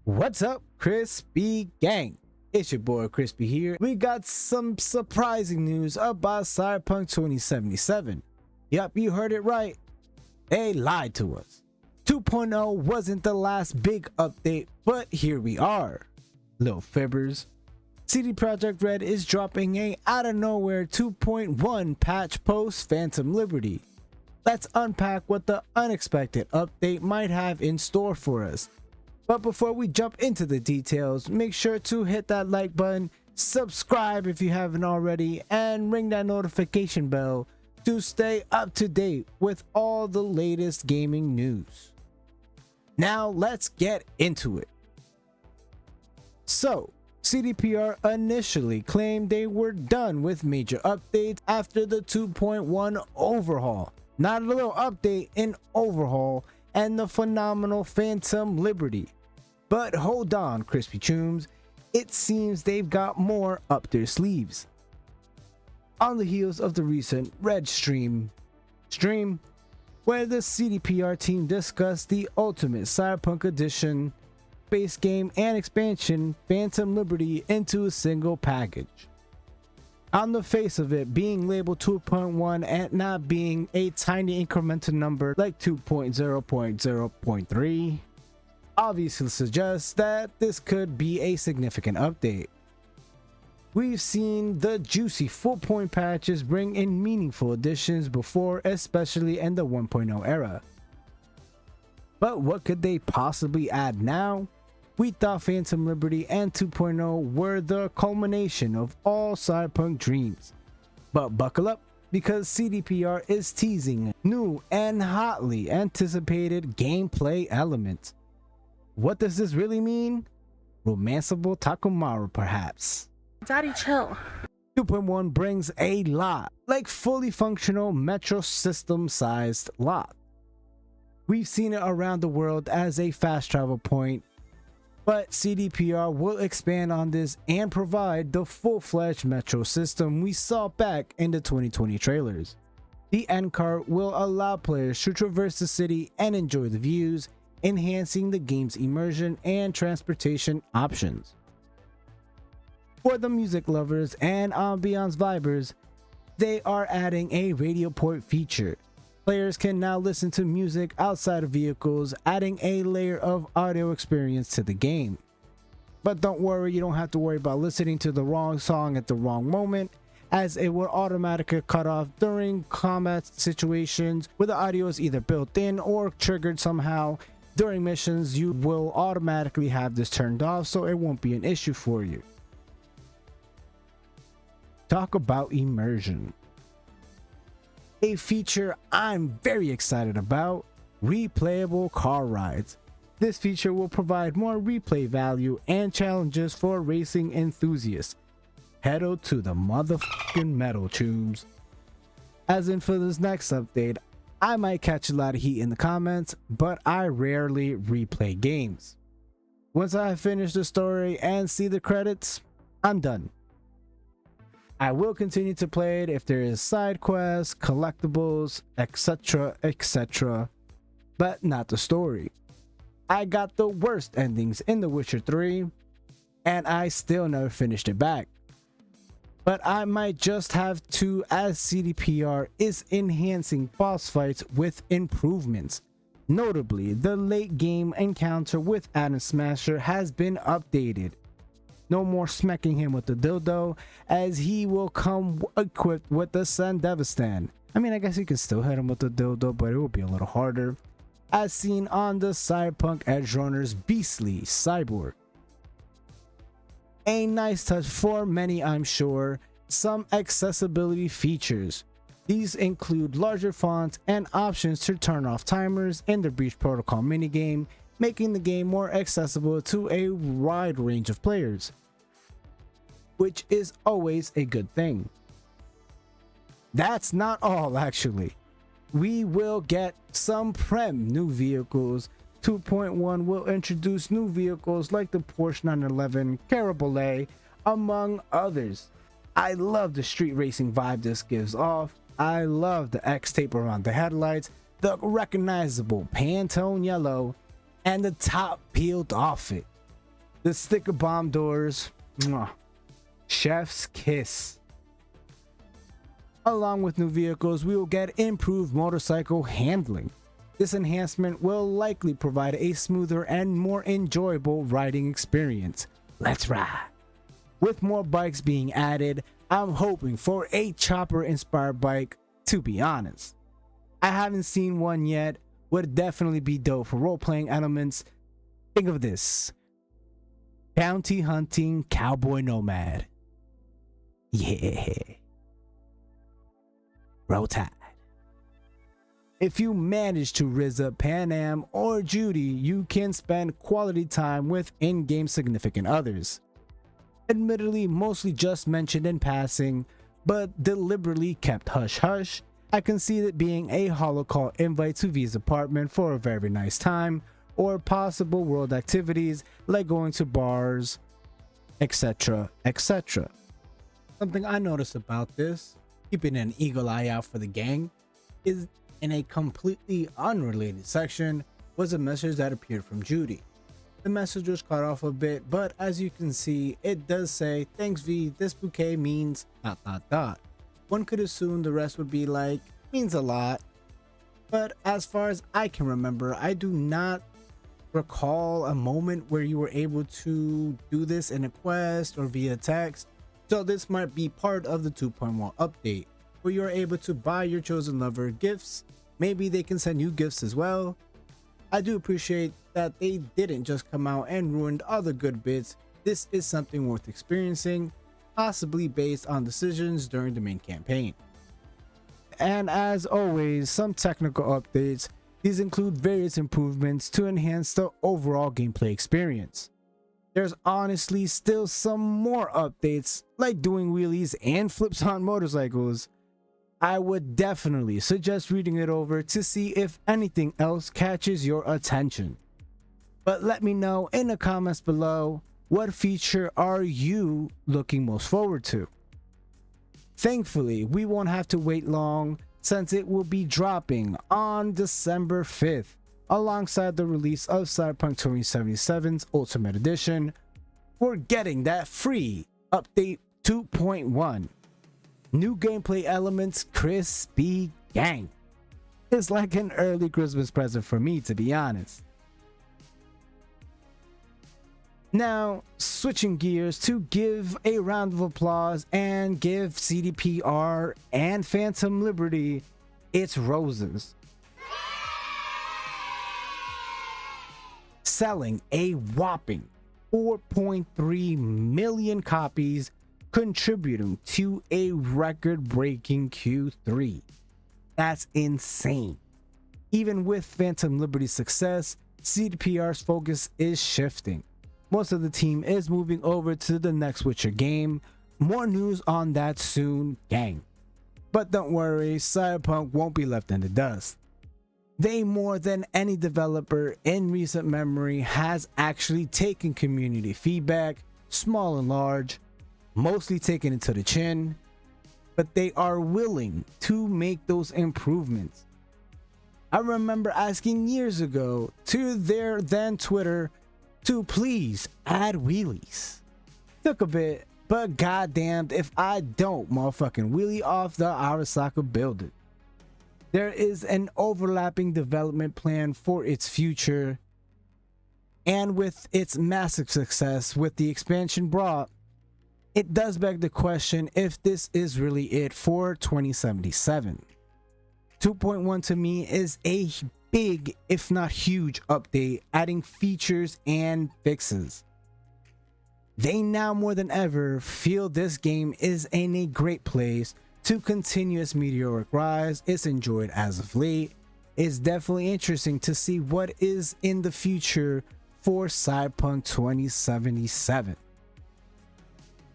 What's up, Crispy Gang? It's your boy Crispy here. We got some surprising news about Cyberpunk 2077. Yep, you heard it right. They lied to us. 2.0 wasn't the last big update, but here we are. Little fibbers. CD Projekt Red is dropping a out of nowhere 2.1 patch post Phantom Liberty. Let's unpack what the unexpected update might have in store for us. But before we jump into the details, make sure to hit that like button, subscribe if you haven't already, and ring that notification bell to stay up to date with all the latest gaming news. Now let's get into it. So, CDPR initially claimed they were done with major updates after the 2.1 overhaul. Not a little update, an overhaul, and the phenomenal Phantom Liberty. But hold on, Crispy Chooms, it seems they've got more up their sleeves. On the heels of the recent Red stream where the CDPR team discussed the Ultimate Cyberpunk Edition base game and expansion Phantom Liberty into a single package. On the face of it, being labeled 2.1 and not being a tiny incremental number like 2.0.0.3 obviously suggests that this could be a significant update. We've seen the juicy full point patches bring in meaningful additions before, especially in the 1.0 era. But what could they possibly add now? We thought Phantom Liberty and 2.0 were the culmination of all Cyberpunk dreams. But buckle up, because CDPR is teasing new and hotly anticipated gameplay elements. What does this really mean? Romanceable Takumaru, perhaps. Daddy, chill. 2.1 brings a lot, like fully functional metro system sized lot. We've seen it around the world as a fast travel point, but CDPR will expand on this and provide the full-fledged metro system we saw back in the 2020 trailers. The end cart will allow players to traverse the city and enjoy the views, enhancing the game's immersion and transportation options. For the music lovers and ambiance vibers, they are adding a radio port feature. Players can now listen to music outside of vehicles, adding a layer of audio experience to the game. But don't worry, you don't have to worry about listening to the wrong song at the wrong moment, as it will automatically cut off during combat situations where the audio is either built in or triggered somehow. During missions, you will automatically have this turned off, so it won't be an issue for you. Talk about immersion. A feature I'm very excited about: replayable car rides. This feature will provide more replay value and challenges for racing enthusiasts. Pedal to the motherfucking metal, tubes. As in for this next update, I might catch a lot of heat in the comments, but I rarely replay games. Once I finish the story and see the credits, I'm done. I will continue to play it if there is side quests, collectibles, etc, but not the story. I got the worst endings in The Witcher 3, and I still never finished it back. But I might just have to, as CDPR is enhancing boss fights with improvements. Notably, the late game encounter with Adam Smasher has been updated. No more smacking him with the dildo, as he will come equipped with the Sandevistan. I mean, I guess you can still hit him with the dildo, but it will be a little harder, as seen on the Cyberpunk Edgerunner's beastly cyborg. A nice touch for many, I'm sure. Some accessibility features. These include larger fonts and options to turn off timers in the Breach Protocol minigame, making the game more accessible to a wide range of players, which is always a good thing. That's not all, actually. We will get some Prem new vehicles. 2.1 will introduce new vehicles like the Porsche 911 Cabriolet, among others. I love the street racing vibe this gives off. I love the X tape around the headlights, the recognizable Pantone yellow, and the top peeled off it. The sticker bomb doors, mwah, chef's kiss. Along with new vehicles, we will get improved motorcycle handling. This enhancement will likely provide a smoother and more enjoyable riding experience. Let's ride. With more bikes being added, I'm hoping for a chopper inspired bike, to be honest. I haven't seen one yet, would definitely be dope for role-playing elements. Think of this. Bounty hunting cowboy nomad. Yeah. Roll Tide. If you manage to rizz up Pan Am or Judy, you can spend quality time with in-game significant others. Admittedly, mostly just mentioned in passing, but deliberately kept hush-hush. I can see it being a holocall invite to V's apartment for a very nice time, or possible world activities like going to bars, etc, etc. Something I noticed about this, keeping an eagle eye out for the gang, is in a completely unrelated section was a message that appeared from Judy. The message was cut off a bit, but as you can see, it does say, "Thanks V, this bouquet means ... One could assume the rest would be like, means a lot. But as far as I can remember, I do not recall a moment where you were able to do this in a quest or via text. So this might be part of the 2.1 update, where you're able to buy your chosen lover gifts. Maybe they can send you gifts as well. I do appreciate that they didn't just come out and ruined other good bits. This is something worth experiencing, possibly based on decisions during the main campaign. And as always, some technical updates. These include various improvements to enhance the overall gameplay experience. There's honestly still some more updates, like doing wheelies and flips on motorcycles. I would definitely suggest reading it over to see if anything else catches your attention. But let me know in the comments below, what feature are you looking most forward to? Thankfully, we won't have to wait long, since it will be dropping on December 5th, alongside the release of Cyberpunk 2077's Ultimate Edition. We're getting that free update 2.1. New gameplay elements, crispy gang. It's like an early Christmas present for me, to be honest. Now, switching gears to give a round of applause and give CDPR and Phantom Liberty its roses. Selling a whopping 4.3 million copies, contributing to a record-breaking Q3. That's insane. Even with Phantom Liberty's success, CDPR's focus is shifting. Most of the team is moving over to the next Witcher game. More news on that soon, gang. But don't worry, Cyberpunk won't be left in the dust. They, more than any developer in recent memory, has actually taken community feedback, small and large, mostly taken it to the chin, but they are willing to make those improvements. I remember asking years ago to their then Twitter to please add wheelies. Took a bit, but goddamned if I don't motherfucking wheelie off the Arasaka building. There is an overlapping development plan for its future, and with its massive success with the expansion brought, it does beg the question if this is really it for 2077. 2.1 to me is a big, if not huge, update, adding features and fixes. They now more than ever feel this game is in a great place to continue its meteoric rise it's enjoyed as of late. It's definitely interesting to see what is in the future for Cyberpunk 2077.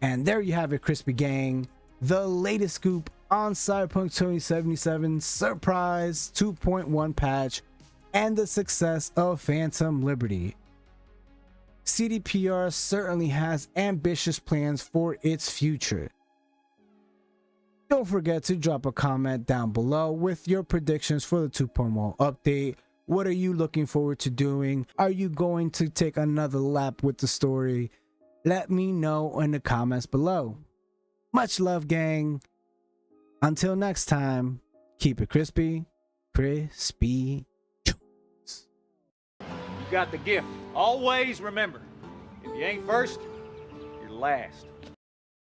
And there you have it, Crispy Gang, the latest scoop on Cyberpunk 2077's surprise 2.1 patch and the success of Phantom Liberty. CDPR certainly has ambitious plans for its future. Don't forget to drop a comment down below with your predictions for the 2.1 update. What are you looking forward to doing? Are you going to take another lap with the story? Let me know in the comments below. Much love, gang. Until next time, keep it crispy. You got the gift. Always remember, if you ain't first, you're last.